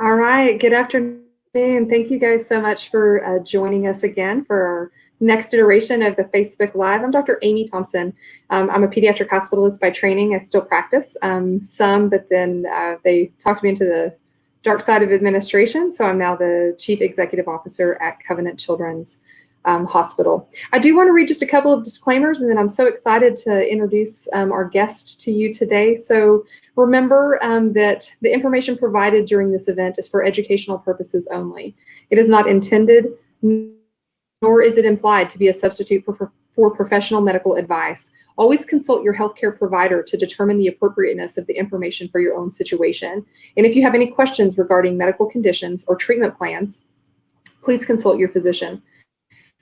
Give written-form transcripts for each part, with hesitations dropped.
All right, good afternoon. Thank you guys so much for joining us again for our next iteration of the Facebook Live. I'm Dr. Amy Thompson. I'm a pediatric hospitalist by training. I still practice some, but then they talked me into the dark side of administration, so I'm now the Chief Executive Officer at Covenant Children's Hospital. I do want to read just a couple of disclaimers, and then I'm so excited to introduce our guest to you today. So remember that the information provided during this event is for educational purposes only. It is not intended, nor is it implied to be a substitute for professional medical advice. Always consult your healthcare provider to determine the appropriateness of the information for your own situation. And if you have any questions regarding medical conditions or treatment plans, please consult your physician.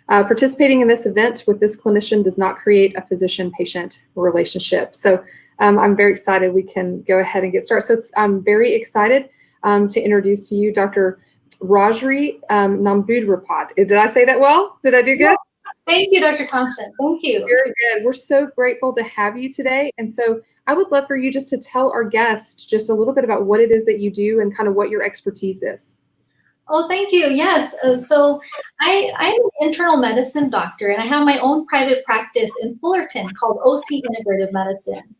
Participating in this event with this clinician does not create a physician-patient relationship. So I'm very excited we can go ahead and get started. So I'm very excited to introduce to you Dr. Rajri Namboodrapad. Did I say that well? Did I do good? Thank you, Dr. Thompson. Thank you. Very good. We're so grateful to have you today. And so I would love for you just to tell our guests just a little bit about what it is that you do and kind of what your expertise is. Oh, thank you. Yes. So I'm an internal medicine doctor, and I have my own private practice in Fullerton called OC Integrative Medicine.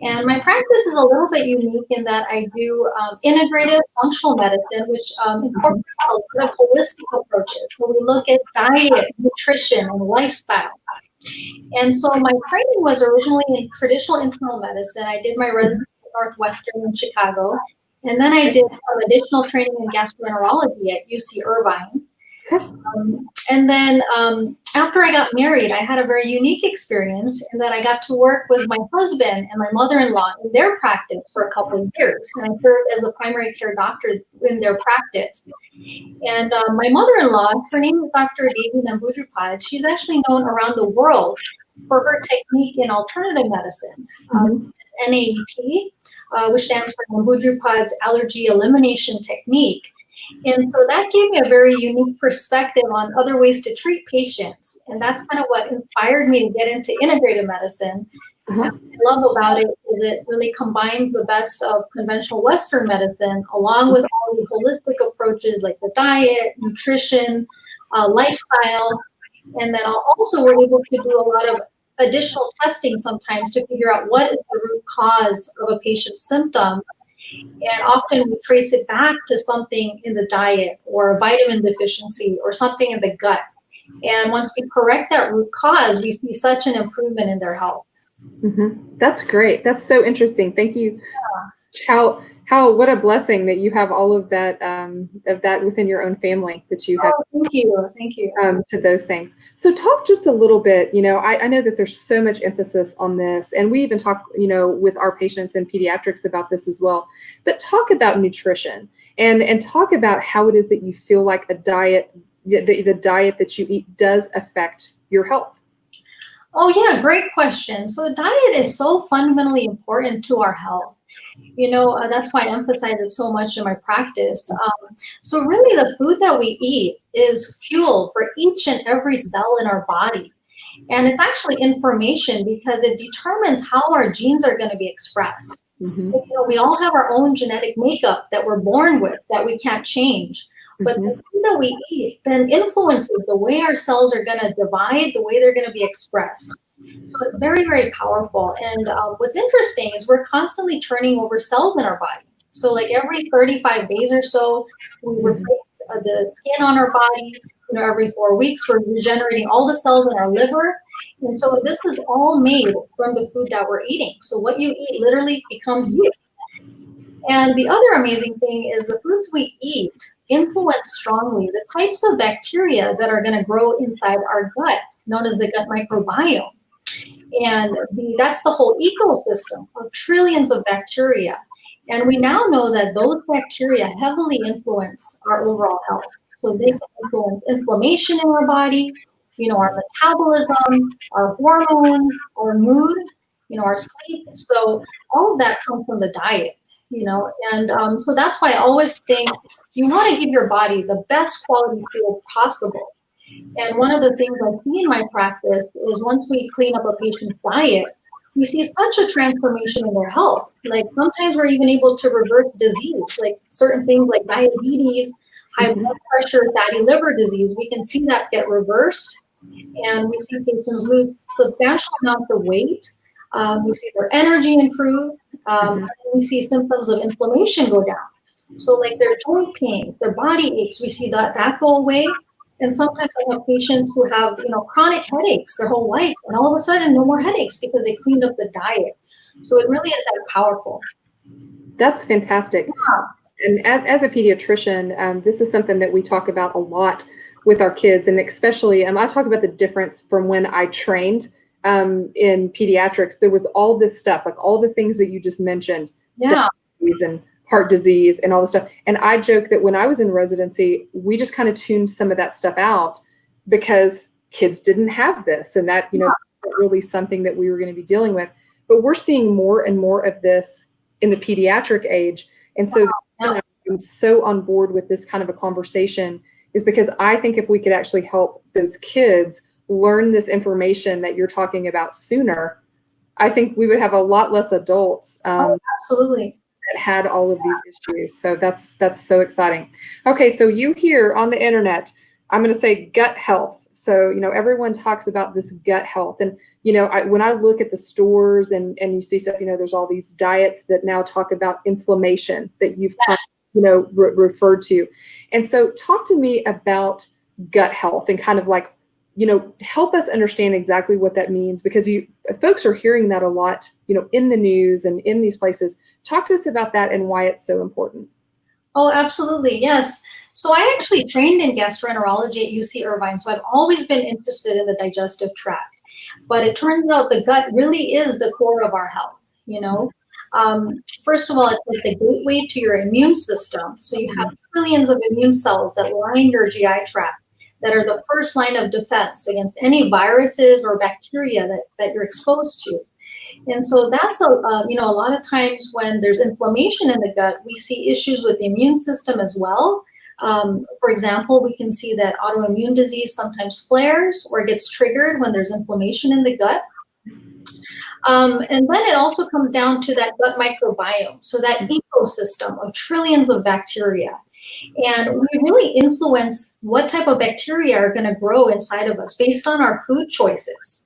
And my practice is a little bit unique in that I do integrative functional medicine, which incorporates a lot of holistic approaches. So we look at diet, nutrition, and lifestyle. And so my training was originally in traditional internal medicine. I did my residency at Northwestern in Chicago. And then I did some additional training in gastroenterology at UC Irvine. And then after I got married, I had a very unique experience in that I got to work with my husband and my mother-in-law in their practice for a couple of years. And I served as a primary care doctor in their practice. And my mother-in-law, her name is Dr. Devi Namboodrapad. She's actually known around the world for her technique in alternative medicine. It's NAET, which stands for Namboodrapad's allergy elimination technique. And so that gave me a very unique perspective on other ways to treat patients. And that's kind of what inspired me to get into integrative medicine. What I love about it is it really combines the best of conventional Western medicine along with all the holistic approaches like the diet, nutrition, lifestyle. And then also we're able to do a lot of additional testing sometimes to figure out what is the root cause of a patient's symptoms. And often we trace it back to something in the diet or a vitamin deficiency or something in the gut. And once we correct that root cause, we see such an improvement in their health. That's great. That's so interesting. Thank you. Yeah. What a blessing that you have all of that within your own family that you have. Oh, thank you. To those things. So talk just a little bit, I know that there's so much emphasis on this, and we even talk, with our patients in pediatrics about this as well, but talk about nutrition and talk about how it is that you feel like a diet, the diet that you eat does affect your health. Oh yeah, great question. So diet is so fundamentally important to our health. That's why I emphasize it so much in my practice. So really the food that we eat is fuel for each and every cell in our body. And it's actually information because it determines how our genes are going to be expressed. So, we all have our own genetic makeup that we're born with that we can't change. But the food that we eat then influences the way our cells are going to divide, the way they're going to be expressed. So it's very, very powerful. And what's interesting is we're constantly turning over cells in our body. So like every 35 days or so, we replace the skin on our body. Every 4 weeks, we're regenerating all the cells in our liver. And so this is all made from the food that we're eating. So what you eat literally becomes you. And the other amazing thing is the foods we eat influence strongly the types of bacteria that are going to grow inside our gut, known as the gut microbiome. And that's the whole ecosystem of trillions of bacteria. And we now know that those bacteria heavily influence our overall health. So they can influence inflammation in our body, our metabolism, our hormone, our mood, our sleep. So all of that comes from the diet, and so that's why I always think you want to give your body the best quality fuel possible. And one of the things I see in my practice is once we clean up a patient's diet, we see such a transformation in their health. Like sometimes we're even able to reverse disease, like certain things like diabetes, high blood pressure, fatty liver disease. We can see that get reversed, and we see patients lose substantial amounts of weight. We see their energy improve. And we see symptoms of inflammation go down. So like their joint pains, their body aches, we see that go away. And sometimes I have patients who have, chronic headaches their whole life, and all of a sudden no more headaches because they cleaned up the diet. So it really is that powerful. That's fantastic. Yeah. And as a pediatrician, this is something that we talk about a lot with our kids, and especially, I talk about the difference from when I trained in pediatrics. There was all this stuff, like all the things that you just mentioned, diabetes and heart disease and all this stuff. And I joke that when I was in residency, we just kind of tuned some of that stuff out because kids didn't have this, and that, wasn't really something that we were going to be dealing with. But we're seeing more and more of this in the pediatric age. And so I'm so on board with this kind of a conversation, is because I think if we could actually help those kids learn this information that you're talking about sooner, I think we would have a lot less adults absolutely that had all of these issues. So that's so exciting. Okay, so you hear on the internet, I'm going to say gut health. So, everyone talks about this gut health. And, when I look at the stores and you see stuff, there's all these diets that now talk about inflammation that you've referred to. And so talk to me about gut health and kind of like, help us understand exactly what that means, because folks are hearing that a lot, in the news and in these places. Talk to us about that and why it's so important. Oh, absolutely. Yes. So I actually trained in gastroenterology at UC Irvine. So I've always been interested in the digestive tract, but it turns out the gut really is the core of our health. First of all, it's like the gateway to your immune system. So you have trillions of immune cells that line your GI tract, that are the first line of defense against any viruses or bacteria that you're exposed to. And so that's a lot of times when there's inflammation in the gut, we see issues with the immune system as well. For example, we can see that autoimmune disease sometimes flares or gets triggered when there's inflammation in the gut. And then it also comes down to that gut microbiome, so that ecosystem of trillions of bacteria. And we really influence what type of bacteria are going to grow inside of us based on our food choices.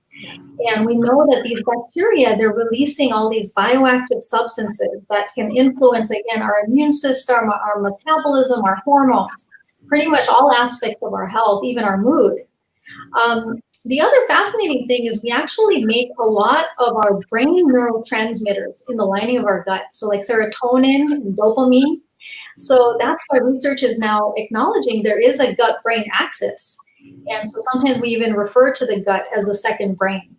And we know that these bacteria, they're releasing all these bioactive substances that can influence, again, our immune system, our metabolism, our hormones, pretty much all aspects of our health, even our mood. The other fascinating thing is we actually make a lot of our brain neurotransmitters in the lining of our gut. So like serotonin and dopamine. So that's why research is now acknowledging there is a gut-brain axis. And so sometimes we even refer to the gut as the second brain.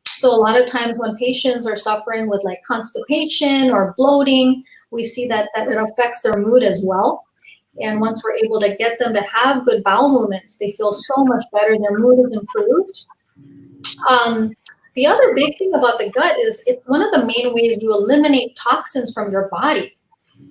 So a lot of times when patients are suffering with like constipation or bloating, we see that it affects their mood as well. And once we're able to get them to have good bowel movements, they feel so much better. Their mood is improved. The other big thing about the gut is it's one of the main ways you eliminate toxins from your body.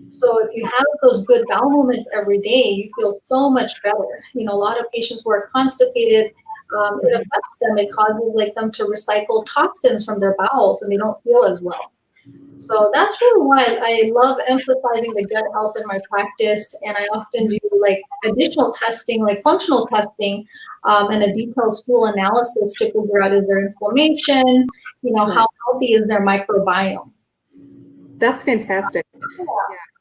So if you have those good bowel movements every day, you feel so much better. A lot of patients who are constipated, it affects them. It causes them to recycle toxins from their bowels, and they don't feel as well. So that's really why I love emphasizing the gut health in my practice. And I often do additional testing, like functional testing, and a detailed stool analysis to figure out, is there inflammation? How healthy is their microbiome? That's fantastic. Yeah.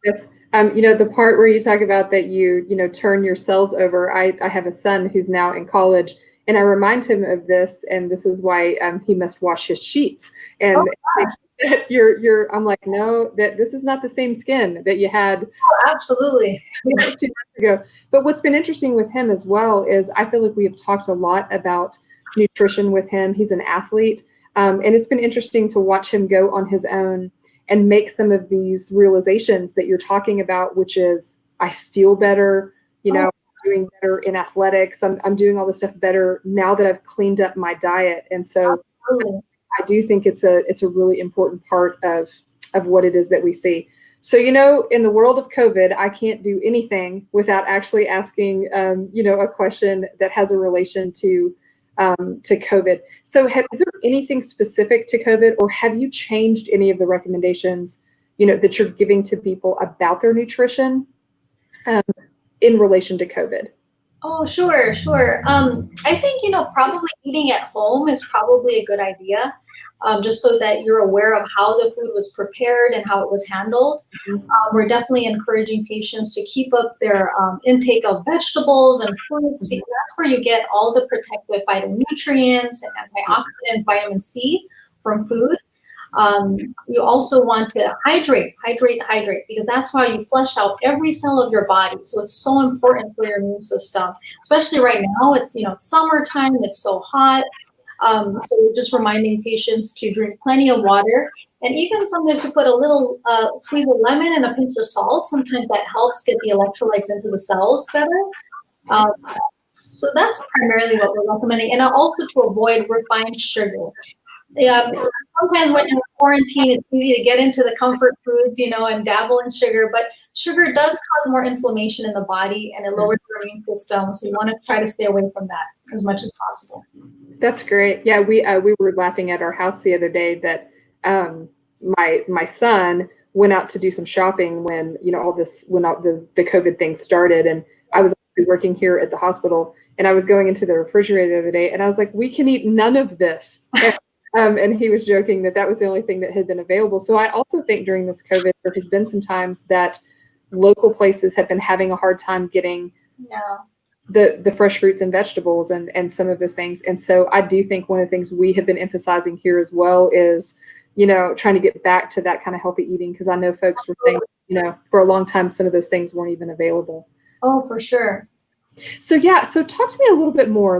That's the part where you talk about that you turn your cells over. I have a son who's now in college, and I remind him of this, and this is why he must wash his sheets. And I'm like, no, that this is not the same skin that you had. Oh, absolutely. 2 months ago. But what's been interesting with him as well is I feel like we have talked a lot about nutrition with him. He's an athlete, and it's been interesting to watch him go on his own and make some of these realizations that you're talking about, which is, I feel better, doing better in athletics. I'm doing all this stuff better now that I've cleaned up my diet. And so I do think it's a really important part of what it is that we see. So, in the world of COVID, I can't do anything without actually asking, a question that has a relation to to COVID. So is there anything specific to COVID, or have you changed any of the recommendations, that you're giving to people about their nutrition in relation to COVID? Oh, sure, sure. I think, probably eating at home is probably a good idea, just so that you're aware of how the food was prepared and how it was handled. We're definitely encouraging patients to keep up their intake of vegetables and fruits. Because that's where you get all the protective phytonutrients and antioxidants, vitamin C from food. You also want to hydrate, because that's how you flush out every cell of your body. So it's so important for your immune system, especially right now. It's, it's summertime, it's so hot. So we're just reminding patients to drink plenty of water, and even sometimes to put a little squeeze of lemon and a pinch of salt. Sometimes that helps get the electrolytes into the cells better. So that's primarily what we're recommending, and also to avoid refined sugar. Yeah, sometimes when you're in quarantine, it's easy to get into the comfort foods, and dabble in sugar, but sugar does cause more inflammation in the body, and it lowers your immune system. So you want to try to stay away from that as much as possible. That's great. Yeah, we were laughing at our house the other day that my son went out to do some shopping when all the COVID thing started, and I was working here at the hospital, and I was going into the refrigerator the other day, and I was like, we can eat none of this. And he was joking that was the only thing that had been available. So I also think during this COVID, there has been some times that local places have been having a hard time getting the fresh fruits and vegetables and some of those things. And so I do think one of the things we have been emphasizing here as well is, trying to get back to that kind of healthy eating, because I know folks were saying, for a long time, some of those things weren't even available. Oh, for sure. So talk to me a little bit more,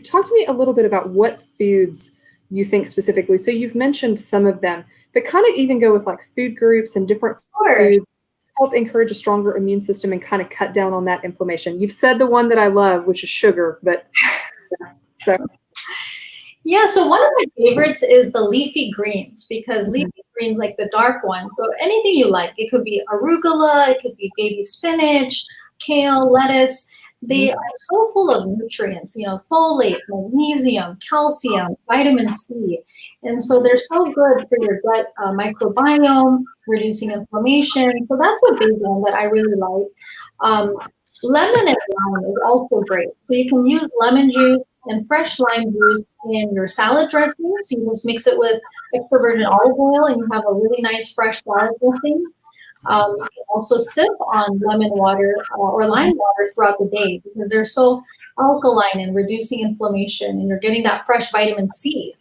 talk to me a little bit about what foods you think specifically. So you've mentioned some of them, but kind of even go with food groups and different foods help encourage a stronger immune system and kind of cut down on that inflammation. You've said the one that I love, which is sugar, but so. Yeah, so one of my favorites is the leafy greens, because leafy greens, like the dark one, so anything you like. It could be arugula, it could be baby spinach, kale, lettuce. They are so full of nutrients, folate, magnesium, calcium, vitamin C. And so they're so good for your gut microbiome, reducing inflammation. So that's a big one that I really like. Lemon and lime is also great. So you can use lemon juice and fresh lime juice in your salad dressing. So you just mix it with extra virgin olive oil, and you have a really nice fresh salad dressing. You can also sip on lemon water or lime water throughout the day, because they're so alkaline and reducing inflammation, and you're getting that fresh vitamin C.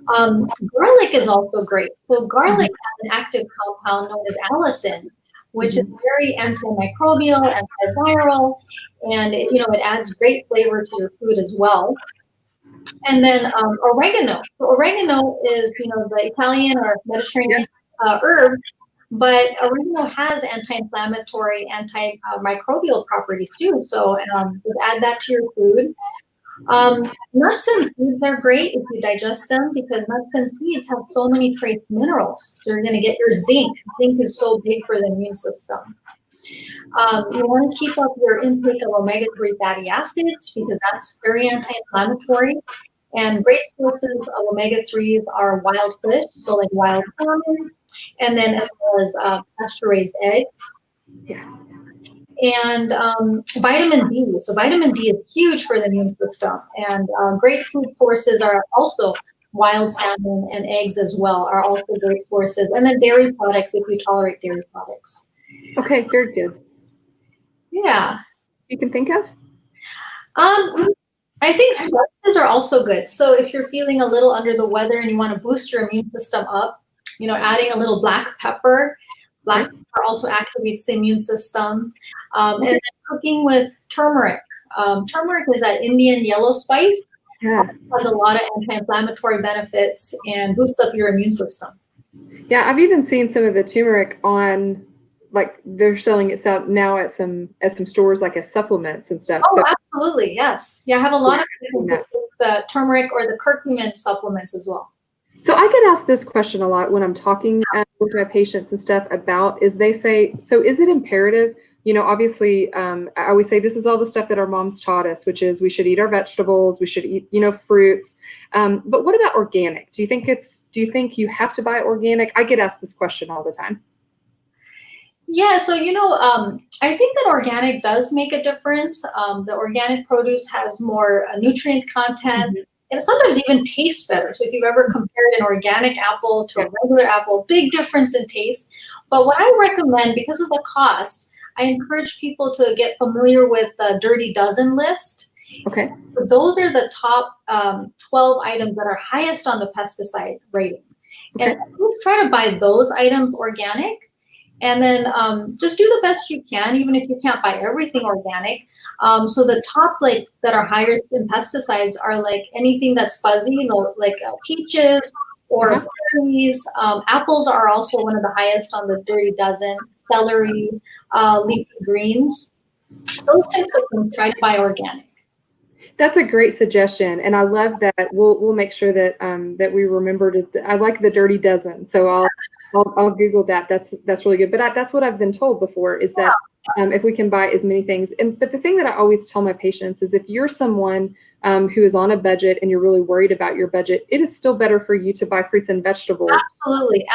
Garlic is also great. So garlic has an active compound known as allicin, which is very antimicrobial, antiviral, and it adds great flavor to your food as well. And then oregano. So oregano is the Italian or Mediterranean herb. But oregano has anti-inflammatory, antimicrobial properties too. So just add that to your food. Nuts and seeds are great if you digest them, because nuts and seeds have so many trace minerals. So you're going to get your zinc. Zinc is so big for the immune system. You want to keep up your intake of omega-3 fatty acids, because that's very anti-inflammatory. And great sources of omega-3s are wild fish, so like wild salmon, and then as well as pasture-raised eggs. And vitamin D. So vitamin D is huge for the immune system. And great food sources are also wild salmon, and eggs as well are also great sources. And then dairy products, if you tolerate dairy products. Okay, very good. Yeah. You can think of? I think spices are also good. So if you're feeling a little under the weather and you want to boost your immune system up, adding a little black pepper. Black pepper also activates the immune system. And then cooking with turmeric. Turmeric is that Indian yellow spice. Yeah. It has a lot of anti-inflammatory benefits and boosts up your immune system. Yeah, I've even seen some of the turmeric on, they're selling it out now at some stores, as supplements and stuff. Oh, so, absolutely, yes. Yeah, I have a lot of people with the turmeric or the curcumin supplements as well. So I get asked this question a lot when I'm talking with my patients and stuff about, is they say, so is it imperative obviously, I always say this is all the stuff that our moms taught us, which is we should eat our vegetables, we should eat, fruits. But what about organic? Do you think you have to buy organic? I get asked this question all the time. Yeah, so I think that organic does make a difference. The organic produce has more nutrient content, and sometimes even tastes better. So if you've ever compared an organic apple to a regular apple, big difference in taste. But what I recommend, because of the cost, I encourage people to get familiar with the Dirty Dozen list. Okay. So those are the top 12 items that are highest on the pesticide rating. Okay. And please try to buy those items organic. And then just do the best you can, even if you can't buy everything organic. So the top that are highest in pesticides are like anything that's fuzzy, like peaches or berries. Apples are also one of the highest on the Dirty Dozen. Celery, leafy greens. Those types of things, try to buy organic. That's a great suggestion, and I love that. We'll make sure that that we remember to. I like the Dirty Dozen, so I'll Google that. That's really good. But that's what I've been told before is that if we can buy as many things, but the thing that I always tell my patients is if you're someone who is on a budget and you're really worried about your budget, it is still better for you to buy fruits and vegetables. Absolutely.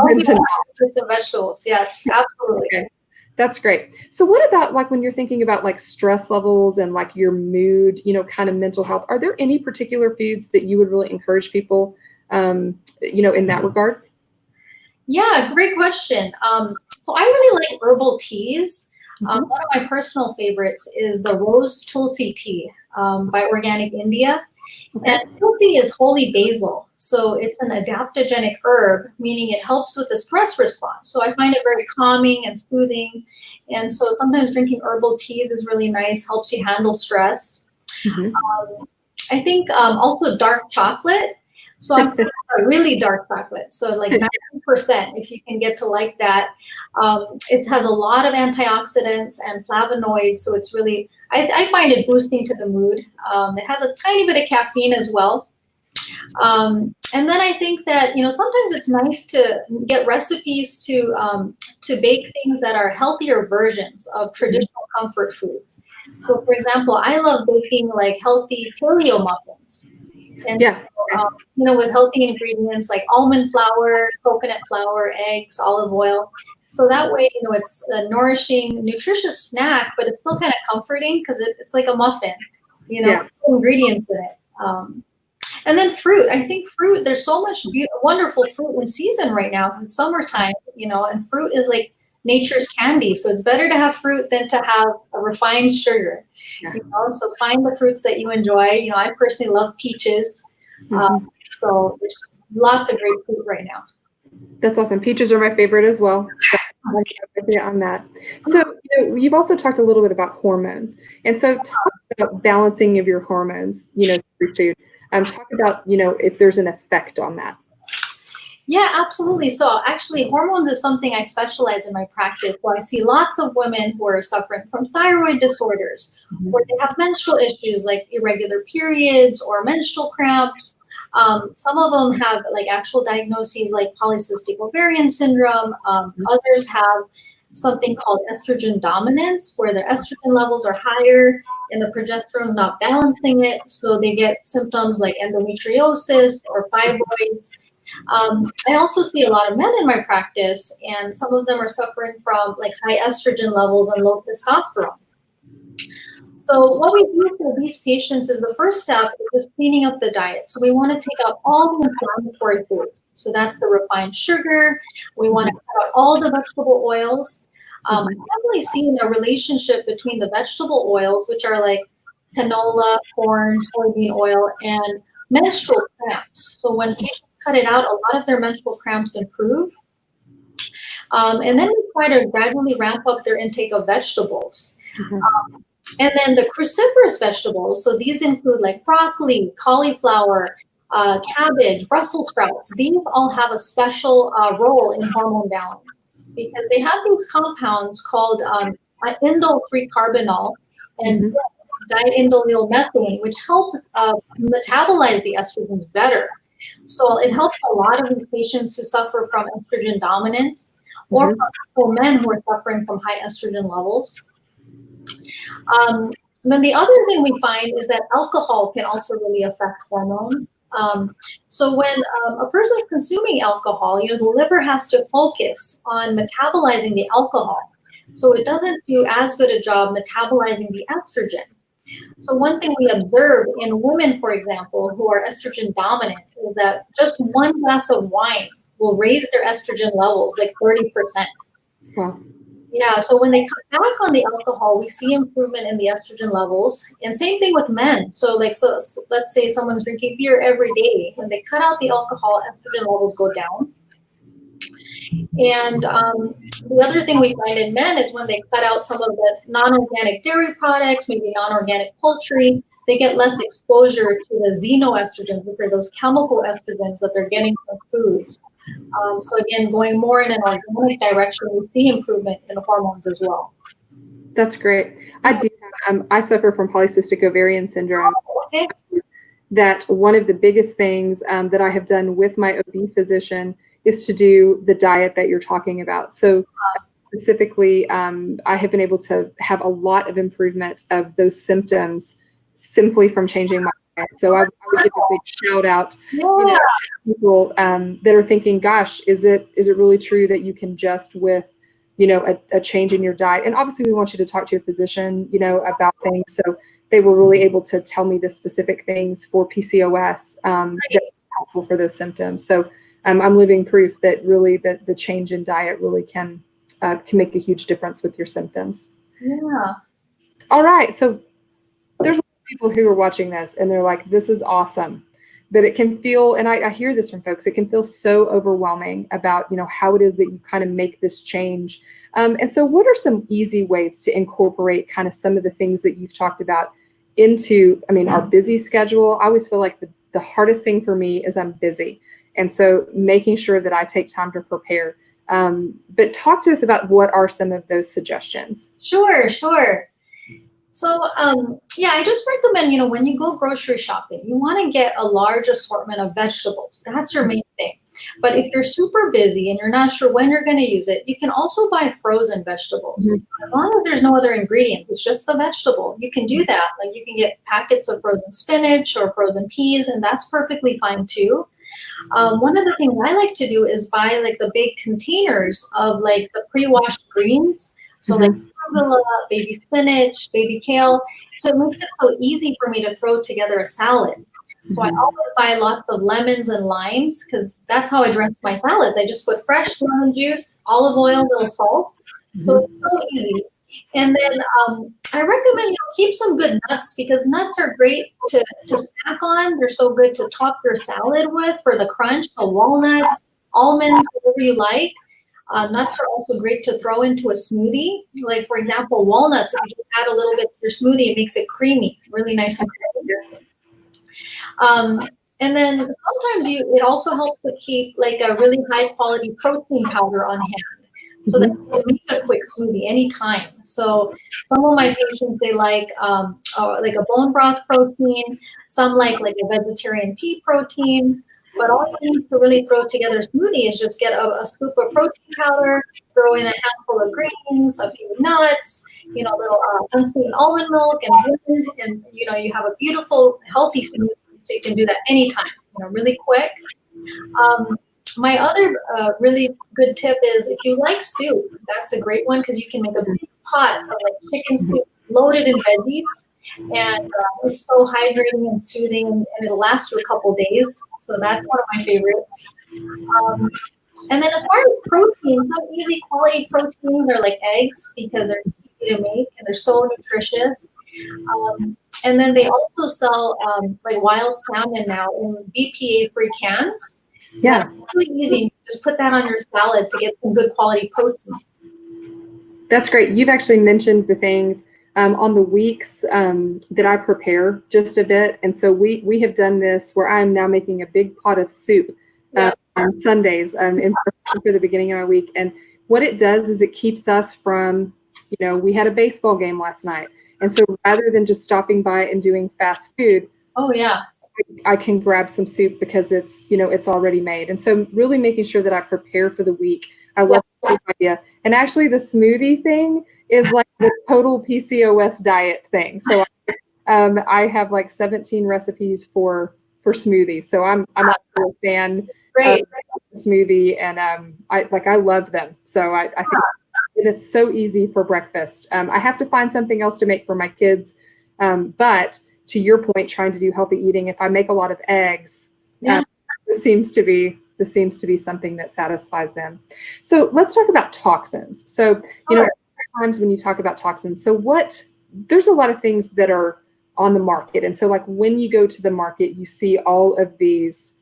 Fruits and vegetables, yes, absolutely. Okay. That's great. So what about when you're thinking about stress levels and your mood, kind of mental health, are there any particular foods that you would really encourage people, in that regards? Yeah, great question. So I really like herbal teas. One of my personal favorites is the Rose Tulsi tea by Organic India. Okay. And Tulsi is holy basil. So it's an adaptogenic herb, meaning it helps with the stress response. So I find it very calming and soothing. And so sometimes drinking herbal teas is really nice, helps you handle stress. I think also dark chocolate. So I'm a really dark chocolate. So 90%, if you can get to like that. It has a lot of antioxidants and flavonoids. So it's really, I find it boosting to the mood. It has a tiny bit of caffeine as well. And then I think that, sometimes it's nice to get recipes to bake things that are healthier versions of traditional comfort foods. So for example, I love baking healthy paleo muffins. And with healthy ingredients like almond flour, coconut flour, eggs, olive oil. So that way, it's a nourishing, nutritious snack, but it's still kind of comforting because it's like a muffin, ingredients in it. And then fruit. I think fruit, there's so much wonderful fruit in season right now because it's summertime, and fruit is like nature's candy. So it's better to have fruit than to have a refined sugar. So find the fruits that you enjoy. I personally love peaches. So there's lots of great fruit right now. That's awesome. Peaches are my favorite as well. So on that. So you've also talked a little bit about hormones. And so talk about balancing of your hormones, through food. Talk about, if there's an effect on that. Yeah, absolutely. So actually, hormones is something I specialize in my practice. So I see lots of women who are suffering from thyroid disorders, or they have menstrual issues like irregular periods or menstrual cramps. Some of them have actual diagnoses like polycystic ovarian syndrome. Others have something called estrogen dominance, where their estrogen levels are higher and the progesterone is not balancing it. So they get symptoms like endometriosis or fibroids. I also see a lot of men in my practice, and some of them are suffering from high estrogen levels and low testosterone. So what we do for these patients is the first step is just cleaning up the diet. So we want to take out all the inflammatory foods. So that's the refined sugar. We want to cut out all the vegetable oils. I've definitely seen a relationship between the vegetable oils, which are like canola, corn, soybean oil, and menstrual cramps. So when patients cut it out, a lot of their menstrual cramps improve. And then we try to gradually ramp up their intake of vegetables. And then the cruciferous vegetables, so these include broccoli, cauliflower, cabbage, Brussels sprouts. These all have a special role in hormone balance because they have these compounds called indole 3-carbinol and diindolyl methane, which help metabolize the estrogens better. So it helps a lot of these patients who suffer from estrogen dominance or for men who are suffering from high estrogen levels. Then the other thing we find is that alcohol can also really affect hormones. So when a person's consuming alcohol, the liver has to focus on metabolizing the alcohol. So it doesn't do as good a job metabolizing the estrogen. So one thing we observe in women, for example, who are estrogen dominant is that just one glass of wine will raise their estrogen levels like 30%. Wow. Yeah, so when they cut back on the alcohol, we see improvement in the estrogen levels. And same thing with men. So let's say someone's drinking beer every day. When they cut out the alcohol, estrogen levels go down. And the other thing we find in men is when they cut out some of the non-organic dairy products, maybe non-organic poultry, they get less exposure to the xenoestrogens, which are those chemical estrogens that they're getting from foods. So again, going more in an organic direction, we see improvement in hormones as well. That's great. I suffer from polycystic ovarian syndrome. Okay. That one of the biggest things that I have done with my OB physician is to do the diet that you're talking about. So specifically, I have been able to have a lot of improvement of those symptoms simply from changing my diet. So I would give a big shout out to people that are thinking, gosh, is it really true that you can just with a change in your diet? And obviously we want you to talk to your physician, about things. So they were really able to tell me the specific things for PCOS that are helpful for those symptoms. So I'm living proof that really that the change in diet really can make a huge difference with your symptoms. Yeah. All right. So there's a lot of people who are watching this and they're like, this is awesome. But it can feel, and I hear this from folks, it can feel so overwhelming about, how it is that you kind of make this change. And so what are some easy ways to incorporate kind of some of the things that you've talked about into, our busy schedule? I always feel like the hardest thing for me is I'm busy. And so making sure that I take time to prepare. But talk to us about what are some of those suggestions. Sure. So, I just recommend, when you go grocery shopping, you want to get a large assortment of vegetables. That's your main thing. But if you're super busy and you're not sure when you're going to use it, you can also buy frozen vegetables. As long as there's no other ingredients, it's just the vegetable. You can do that. Like you can get packets of frozen spinach or frozen peas, and that's perfectly fine too. One of the things I like to do is buy like the big containers of like the pre-washed greens. So like arugula, baby spinach, baby kale. So it makes it so easy for me to throw together a salad. So I always buy lots of lemons and limes because that's how I dress my salads. I just put fresh lemon juice, olive oil, a little salt. So it's so easy. And then I recommend keep some good nuts because nuts are great to snack on. They're so good to top your salad with for the crunch. So walnuts, almonds, whatever you like. Nuts are also great to throw into a smoothie. Like, for example, walnuts, if you just add a little bit to your smoothie, it makes it creamy, really nice and creamy. And then sometimes it also helps to keep like a really high quality protein powder on hand so that you can make a quick smoothie anytime. So some of my patients, they like a bone broth protein, some like a vegetarian pea protein. But all you need to really throw together a smoothie is just get a scoop of protein powder, throw in a handful of greens, a few nuts, little unsweetened almond milk and blend, and you have a beautiful, healthy smoothie. So you can do that anytime, really quick. My other really good tip is if you like soup, that's a great one because you can make a big pot of like chicken soup loaded in veggies. And it's so hydrating and soothing, and it'll last you a couple days. So that's one of my favorites. And then as far as protein, some easy quality proteins are like eggs because they're easy to make and they're so nutritious. And then they also sell like wild salmon now in BPA-free cans. Yeah. That's really easy. Just put that on your salad to get some good quality protein. That's great. You've actually mentioned the things on the weeks that I prepare just a bit. And so we have done this where I'm now making a big pot of soup on Sundays in preparation for the beginning of my week. And what it does is it keeps us from, we had a baseball game last night. And so rather than just stopping by and doing fast food, I can grab some soup because it's, it's already made. And so really making sure that I prepare for the week I love this idea. And actually, the smoothie thing is like the total PCOS diet thing. So I have like 17 recipes for smoothies. So I'm also a fan of Great. the smoothie, and I love them. So I think it's so easy for breakfast. I have to find something else to make for my kids, but to your point, trying to do healthy eating, if I make a lot of eggs, this seems to be something that satisfies them. So let's talk about toxins. So times when you talk about toxins, there's a lot of things that are on the market, and so like when you go to the market, you see all of these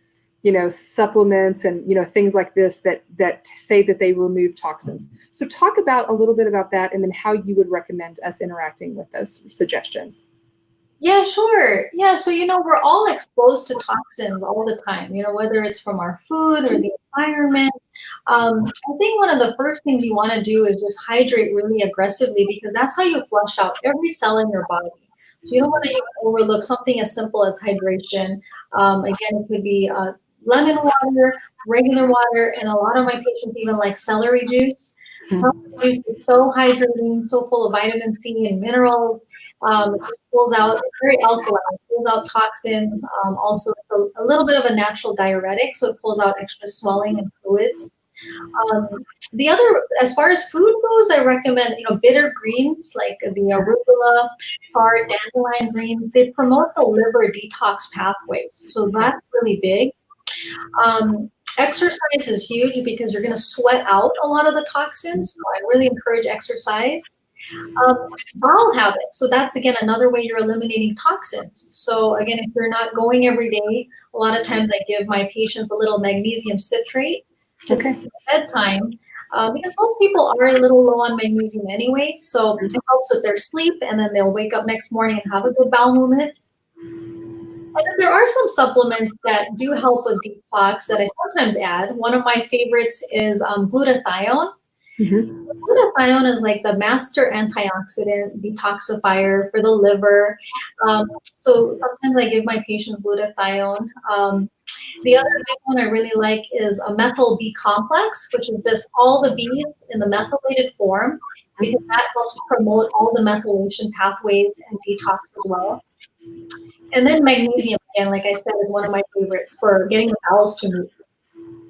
supplements and things like this that say that they remove toxins. So talk about a little bit about that, and then how you would recommend us interacting with those suggestions. Yeah, sure. Yeah, so we're all exposed to toxins all the time, whether it's from our food or the environment. I think one of the first things you want to do is just hydrate really aggressively, because that's how you flush out every cell in your body. So you don't want to even overlook something as simple as hydration. Again, it could be lemon water, regular water, and a lot of my patients even like celery juice. Celery juice is so hydrating, so full of vitamin C and minerals. It just pulls out, it's very alkaline, it pulls out toxins. Also, it's a little bit of a natural diuretic, so it pulls out extra swelling and fluids. The other, as far as food goes, I recommend, bitter greens like the arugula, chard, dandelion greens. They promote the liver detox pathways, so that's really big. Exercise is huge because you're going to sweat out a lot of the toxins, so I really encourage exercise. Bowel habits. So that's, again, another way you're eliminating toxins. So again, if you're not going every day, a lot of times I give my patients a little magnesium citrate to bedtime, because most people are a little low on magnesium anyway. So it helps with their sleep, and then they'll wake up next morning and have a good bowel movement. And then there are some supplements that do help with detox that I sometimes add. One of my favorites is glutathione. Glutathione is like the master antioxidant detoxifier for the liver. So sometimes I give my patients glutathione. The other big one I really like is a methyl B complex, which is just all the B's in the methylated form, because that helps promote all the methylation pathways and detox as well. And then magnesium, again, like I said, is one of my favorites for getting the bowels to move.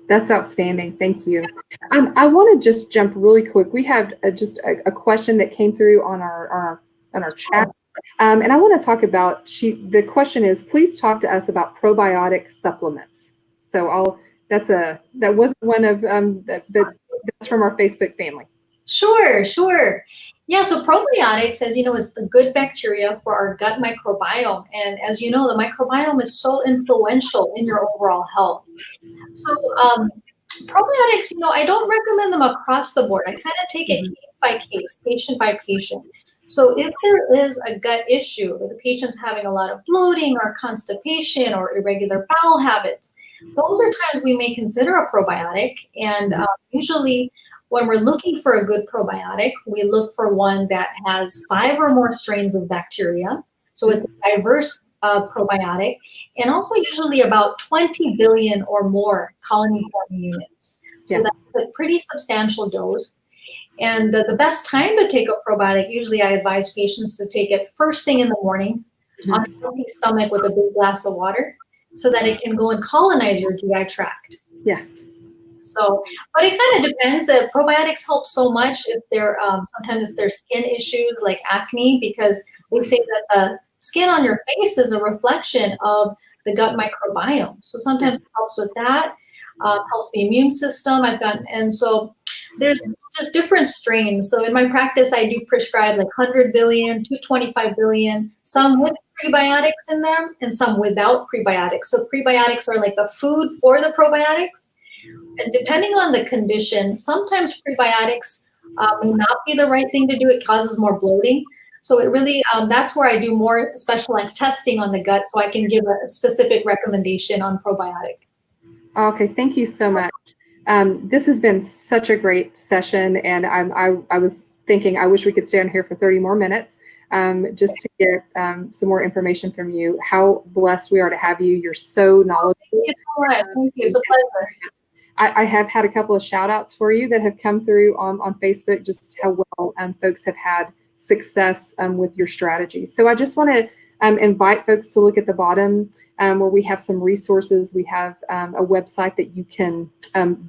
That's outstanding. Thank you. I want to just jump really quick. We have just a question that came through on our chat, and I want to talk about. The question is, please talk to us about probiotic supplements. So that wasn't one of that's from our Facebook family. Sure. Yeah, so probiotics, as you know, is the good bacteria for our gut microbiome. And as you know, the microbiome is so influential in your overall health. So probiotics, I don't recommend them across the board. I kind of take it case by case, patient by patient. So if there is a gut issue, or the patient's having a lot of bloating or constipation or irregular bowel habits, those are times we may consider a probiotic. And usually when we're looking for a good probiotic, we look for one that has 5 or more strains of bacteria. So it's a diverse probiotic, and also usually about 20 billion or more colony-forming units. So that's a pretty substantial dose. And the best time to take a probiotic, usually I advise patients to take it first thing in the morning on an empty stomach with a big glass of water, so that it can go and colonize your GI tract. Yeah. So, but it kind of depends. Probiotics help so much if they're sometimes if there's skin issues like acne, because they say that the skin on your face is a reflection of the gut microbiome. So sometimes it helps with that, helps the immune system. And so there's just different strains. So in my practice, I do prescribe like 100 billion to 25 billion, some with prebiotics in them and some without prebiotics. So prebiotics are like the food for the probiotics. And depending on the condition, sometimes prebiotics may not be the right thing to do. It causes more bloating. So it really, that's where I do more specialized testing on the gut, so I can give a specific recommendation on probiotic. Okay, thank you so much. This has been such a great session, and I was thinking I wish we could stay on here for 30 more minutes just to get some more information from you. How blessed we are to have you. You're so knowledgeable. Thank you so much. Thank you. It's a pleasure. I have had a couple of shout outs for you that have come through on Facebook, just how well folks have had success with your strategy. So I just want to invite folks to look at the bottom where we have some resources. We have a website that you can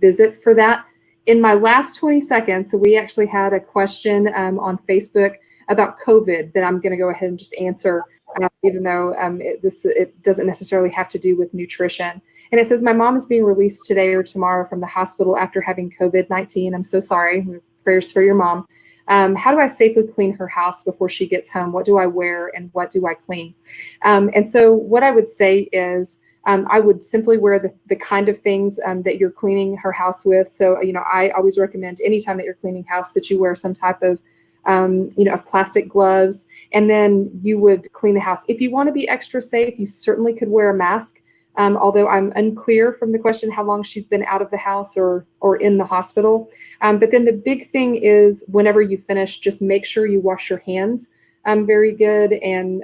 visit for that. In my last 20 seconds, we actually had a question on Facebook about COVID that I'm going to go ahead and just answer, even though it doesn't necessarily have to do with nutrition. And it says, my mom is being released today or tomorrow from the hospital after having COVID-19. I'm so sorry. Prayers for your mom. How do I safely clean her house before she gets home? What do I wear and what do I clean? And so what I would say is, I would simply wear the kind of things that you're cleaning her house with. So, I always recommend anytime that you're cleaning house that you wear some type of, of plastic gloves, and then you would clean the house. If you want to be extra safe, you certainly could wear a mask. Although I'm unclear from the question how long she's been out of the house or in the hospital. But then the big thing is whenever you finish, just make sure you wash your hands very good and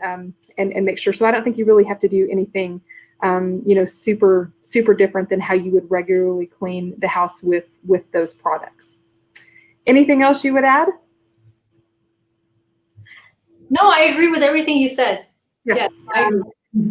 make sure. So I don't think you really have to do anything super different than how you would regularly clean the house with those products. Anything else you would add? No, I agree with everything you said. Yeah.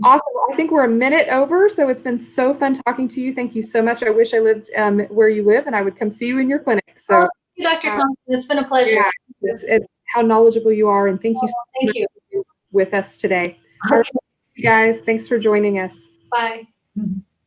Awesome. I think we're a minute over, so it's been so fun talking to you. Thank you so much. I wish I lived where you live and I would come see you in your clinic. So, thank you, Dr. Thompson. It's been a pleasure. Yeah, it's how knowledgeable you are, and thank you so much for being with us today. Okay. All right, guys, thanks for joining us. Bye.